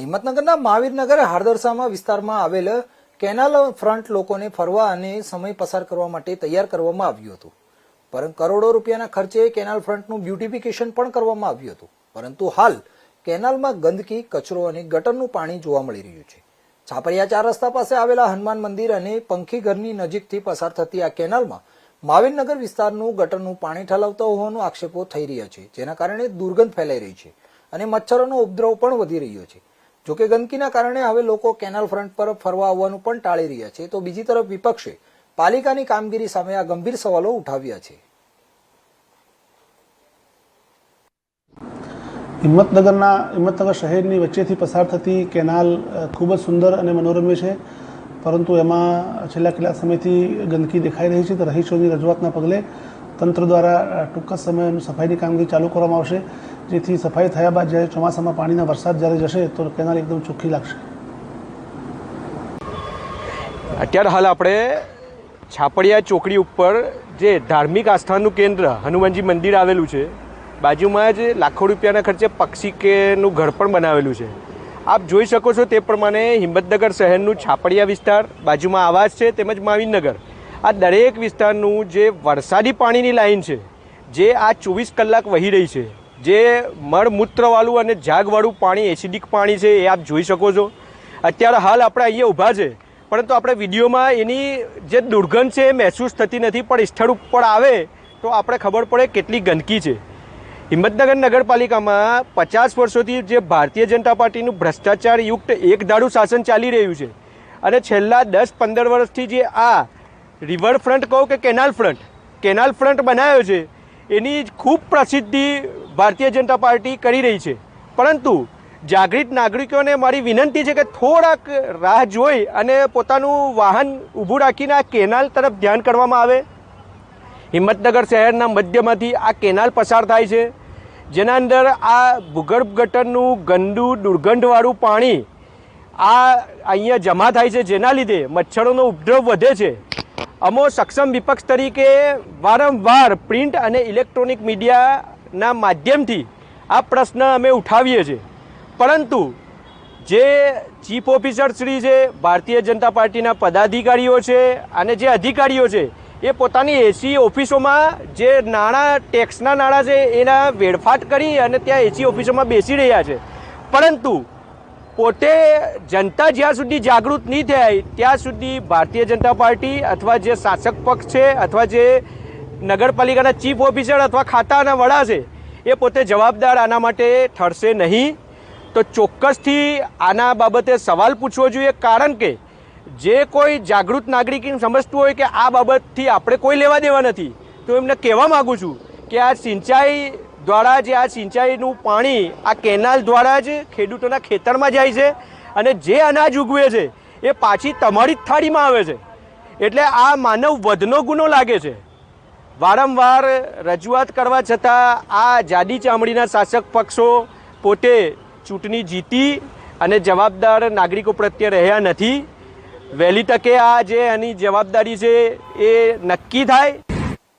હિંમતનગરના મહાવીરનગર હાર્દરસામાં વિસ્તારમાં આવેલ canal front લોકોને ફરવા અને સમય પસાર કરવા માટે તૈયાર કરવામાં આવ્યું હતું. પરંતુ કરોડો રૂપિયાના ખર્ચે કેનાલ ફ્રન્ટનું બ્યુટિફિકેશન પણ કરવામાં આવ્યું હતું. પરંતુ હાલ કેનાલમાં ગંદકી, કચરો અને ગટરનું પાણી જોવા મળી રહ્યું છે. છાપરિયા 4 રસ્તા પાસે આવેલા હનુમાન મંદિર અને પંખી ઘરની નજીકથી પસાર થતી આ કેનાલમાં મહાવીરનગર વિસ્તારનું ગટરનું પાણી ઠલવતા હોવાનો આક્ષેપો થઈ રહ્યા છે, જેના કારણે દુર્ગંધ ફેલાઈ રહી છે અને મચ્છરોનો ઉપદ્રવ પણ વધી રહ્યો છે. જોકે ગંદકીના કારણે હવે લોકો કેનાલ ફ્રન્ટ પર ફરવા આવવાનું પણ ટાળી રહ્યા છે, તો બીજી તરફ વિપક્ષે પાલિકાની કામગીરી સામે આ ગંભીર સવાલો ઉઠાવ્યા છે. હિંમતનગર શહેરની વચ્ચેથી પસાર થતી કેનાલ ખૂબ જ સુંદર અને મનોરમ્ય છે, પરંતુ એમાં છેલ્લા કેટલાક સમયથી ગંદકી દેખાઈ રહી છે. તો રહીશોની રજૂઆતના પગલે તંત્ર દ્વારા ટૂંક જ સમયમાં સફાઈની કામગીરી ચાલુ કરવામાં આવશે, જેથી સફાઈ થયા બાદ જ્યારે ચોમાસામાં પાણીના વરસાદ જ્યારે જશે તો કેનાલ એકદમ ચોખ્ખી લાગશે. અત્યારે હાલ આપણે છાપડિયા ચોકડી ઉપર જે ધાર્મિક આસ્થાનું કેન્દ્ર હનુમાનજી મંદિર આવેલું છે, બાજુમાં જ લાખો રૂપિયાના ખર્ચે પક્ષી કેનું ઘર પણ બનાવેલું છે. આપ જોઈ શકો છો તે પ્રમાણે હિંમતનગર શહેરનું છાપડિયા વિસ્તાર, બાજુમાં આવાસ છે, તેમજ મહાવીરનગર, આ દરેક વિસ્તારનું જે વરસાદી પાણીની લાઈન છે, જે આ 24 કલાક વહી રહી છે, જે મળમૂત્રવાળું અને ઝાગવાળું પાણી, એસિડિક પાણી છે, એ આપ જોઈ શકો છો. અત્યારે હાલ આપણે અહીંયા ઊભા છે, પરંતુ આપણે વિડીયોમાં એની જે દુર્ગંધ છે એ મહેસૂસ થતી નથી, પણ સ્થળ ઉપર આવે તો આપણે ખબર પડે કેટલી ગંદકી છે. હિંમતનગર નગરપાલિકામાં 50 વર્ષોથી જે ભારતીય જનતા પાર્ટીનું ભ્રષ્ટાચાર યુક્ત એકધારું શાસન ચાલી રહ્યું છે, અને છેલ્લા 10-15 વર્ષથી જે આ રિવર ફ્રન્ટ કહો કે કેનાલ ફ્રન્ટ બનાવ્યો છે, એની ખૂબ પ્રસિદ્ધિ ભારતીય જનતા પાર્ટી કરી રહી છે. પરંતુ જાગૃત નાગરિકોને મારી વિનંતી છે કે થોડાક રાહ જોઈ અને પોતાનું વાહન ઊભું રાખીને આ કેનાલ તરફ ધ્યાન કરવામાં આવે. હિંમતનગર શહેરના મધ્યમાંથી આ કેનાલ પસાર થાય છે, જેના અંદર આ ભૂગર્ભ ગટરનું ગંદુ દુર્ગંધવાળું પાણી અહીંયા જમા થાય છે, જેના લીધે મચ્છરોનો ઉપદ્રવ વધે છે. અમો સક્ષમ વિપક્ષ તરીકે વારંવાર પ્રિન્ટ અને ઇલેક્ટ્રોનિક મીડિયાના માધ્યમથી આ પ્રશ્ન અમે ઉઠાવીએ છીએ, પરંતુ જે ચીફ ઓફિસર શ્રી છે, ભારતીય જનતા પાર્ટીના પદાધિકારીઓ છે અને જે અધિકારીઓ છે, એ પોતાની એસી ઓફિસોમાં જે નાણાં, ટેક્સના નાણાં છે એના વેડફાટ કરી અને ત્યાં એસી ઓફિસોમાં બેસી રહ્યા છે. પરંતુ પોતે જનતા જ્યાં સુધી જાગૃત નહીં થાય ત્યાં સુધી ભારતીય જનતા પાર્ટી અથવા જે શાસક પક્ષ છે અથવા જે નગરપાલિકાના ચીફ ઓફિસર અથવા ખાતાના વડા છે, એ પોતે જવાબદાર આના માટે ઠરશે નહીં. તો ચોક્કસથી આના બાબતે સવાલ પૂછવો જોઈએ, કારણ કે જે કોઈ જાગૃત નાગરિક સમજતું હોય કે આ બાબતથી આપણે કોઈ લેવા દેવા નથી, તો એમને કહેવા માગું છું કે આ સિંચાઈ દ્વારા જે આ સિંચાઈનું પાણી આ કેનાલ દ્વારા જ ખેડૂતોના ખેતરમાં જાય છે, અને જે અનાજ ઉગવે છે એ પાછી તમારી જ થાળીમાં આવે છે. એટલે આ માનવ વધનો ગુનો લાગે છે. વારંવાર રજૂઆત કરવા છતાં આ જાડી ચામડીના શાસક પક્ષો પોતે ચૂંટણી જીતી અને જવાબદાર નાગરિકો પ્રત્યે રહ્યા નથી. વહેલી તકે આ જે એની જવાબદારી છે એ નક્કી થાય.